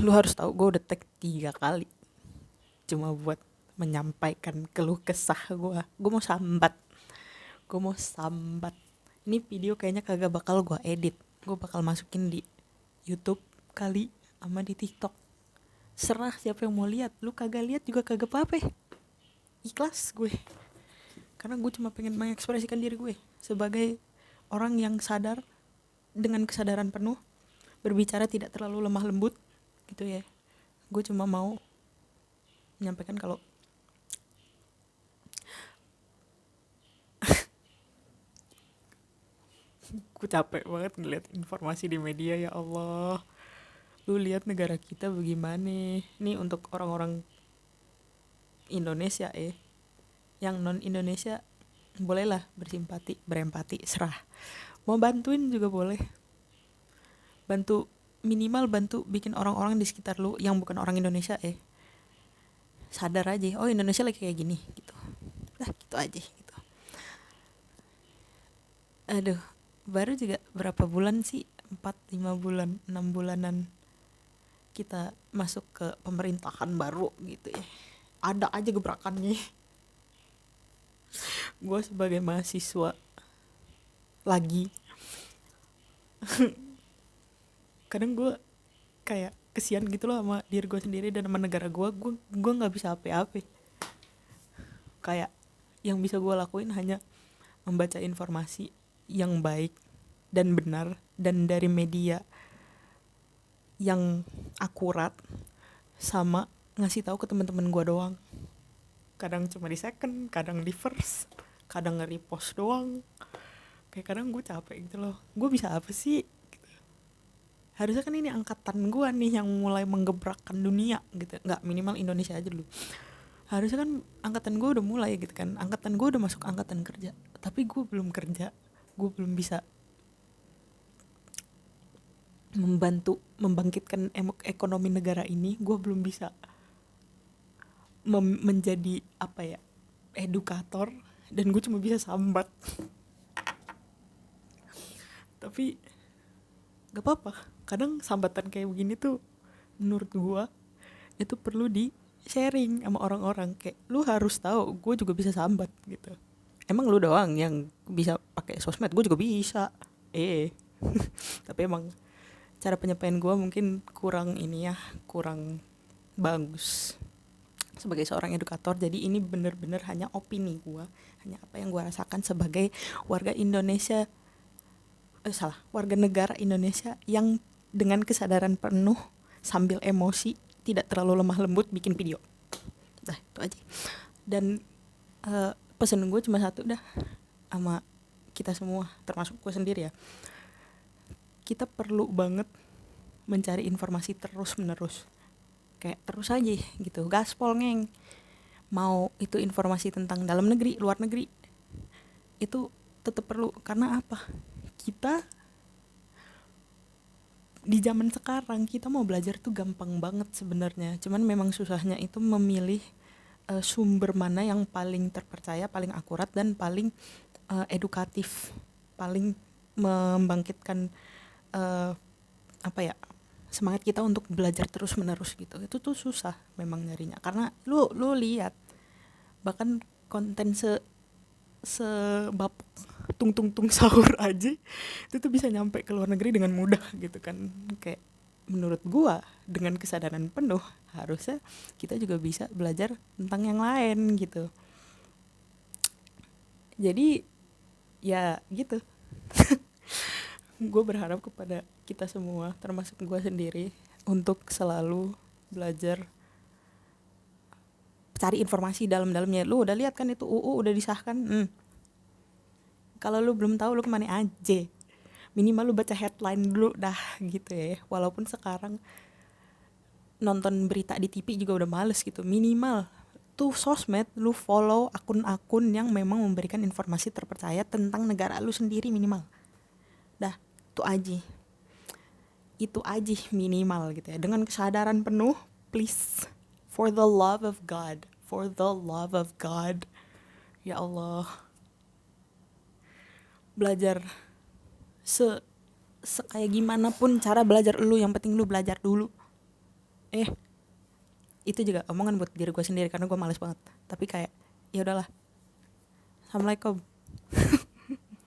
Lu harus tahu gue udah tag 3 kali cuma buat menyampaikan keluh kesah gue mau sambat. Ini video kayaknya kagak bakal gue edit, gue bakal masukin di YouTube kali sama di TikTok. Serah siapa yang mau lihat, lu kagak lihat juga kagak apa-apa, ikhlas gue, karena gue cuma pengen mengekspresikan diri gue sebagai orang yang sadar dengan kesadaran penuh, berbicara tidak terlalu lemah lembut gitu ya. Gue cuma mau menyampaikan kalau gue capek banget ngeliat informasi di media. Ya Allah, lu lihat negara kita bagaimana nih. Untuk orang-orang Indonesia yang non Indonesia bolehlah bersimpati, berempati, serah. Mau bantuin juga boleh, bantu, minimal bantu bikin orang-orang di sekitar lu yang bukan orang Indonesia sadar aja, oh Indonesia lagi kayak gini gitu. Nah gitu aja gitu. Aduh, baru juga berapa bulan sih, 4-5 bulan, 6 bulanan kita masuk ke pemerintahan baru gitu ya, ada aja gebrakannya. Gue sebagai mahasiswa lagi, kadang gue kayak kesian gitu loh sama diri gue sendiri dan sama negara gue nggak bisa apa-apa. Kayak yang bisa gue lakuin hanya membaca informasi yang baik dan benar dan dari media yang akurat, sama ngasih tahu ke teman-teman gue doang. Kadang cuma di second, kadang di first, kadang nge-repost doang. Kayak kadang gue capek gitu loh, gue bisa apa sih. Harusnya kan ini angkatan gue nih yang mulai menggebrakkan dunia gitu, nggak, minimal Indonesia aja dulu. Harusnya kan angkatan gue udah mulai gitu kan, angkatan gue udah masuk angkatan kerja, tapi gue belum kerja, gue belum bisa membantu membangkitkan ekonomi negara ini. Gue belum bisa menjadi apa ya, edukator, dan gue cuma bisa sambat. Tapi gak apa-apa, kadang sambatan kayak begini tuh menurut gue itu perlu di sharing sama orang-orang. Kayak lu harus tahu gue juga bisa sambat gitu. Emang lu doang yang bisa pakai sosmed, gue juga bisa. Tapi emang cara penyampaian gue mungkin kurang ini ya, kurang bagus sebagai seorang edukator. Jadi ini bener-bener hanya opini gue, hanya apa yang gue rasakan sebagai warga Indonesia, warga negara Indonesia yang dengan kesadaran penuh sambil emosi, tidak terlalu lemah lembut, bikin video. Dah itu aja. Dan pesan gue cuma satu dah sama kita semua, termasuk gue sendiri ya. Kita perlu banget mencari informasi terus menerus, kayak terus aja gitu, gaspol ngeng. Mau itu informasi tentang dalam negeri, luar negeri, itu tetap perlu. Karena apa, kita di zaman sekarang kita mau belajar tuh gampang banget sebenarnya, cuman memang susahnya itu memilih sumber mana yang paling terpercaya, paling akurat, dan paling edukatif, paling membangkitkan apa ya, semangat kita untuk belajar terus menerus gitu. Itu tuh susah memang nyarinya, karena lu lihat bahkan konten sebab tung tung tung sahur aja itu tuh bisa nyampe ke luar negeri dengan mudah gitu kan. Kayak menurut gua dengan kesadaran penuh harusnya kita juga bisa belajar tentang yang lain gitu. Jadi ya gitu. Gue berharap kepada kita semua, termasuk gue sendiri, untuk selalu belajar cari informasi dalam-dalamnya. Lu udah lihat kan itu UU udah disahkan? Kalau lu belum tahu, lu kemana aja? Minimal lu baca headline dulu dah gitu ya. Walaupun sekarang nonton berita di TV juga udah males gitu. Minimal tuh sosmed lu follow akun-akun yang memang memberikan informasi terpercaya tentang negara lu sendiri minimal. Dah, itu aja minimal gitu ya. Dengan kesadaran penuh, please, for the love of God, for the love of God, ya Allah, belajar kayak gimana pun cara belajar lu, yang penting lu belajar dulu. eh itu juga omongan buat diri gue sendiri karena gue males banget, tapi kayak ya udahlah, assalamualaikum.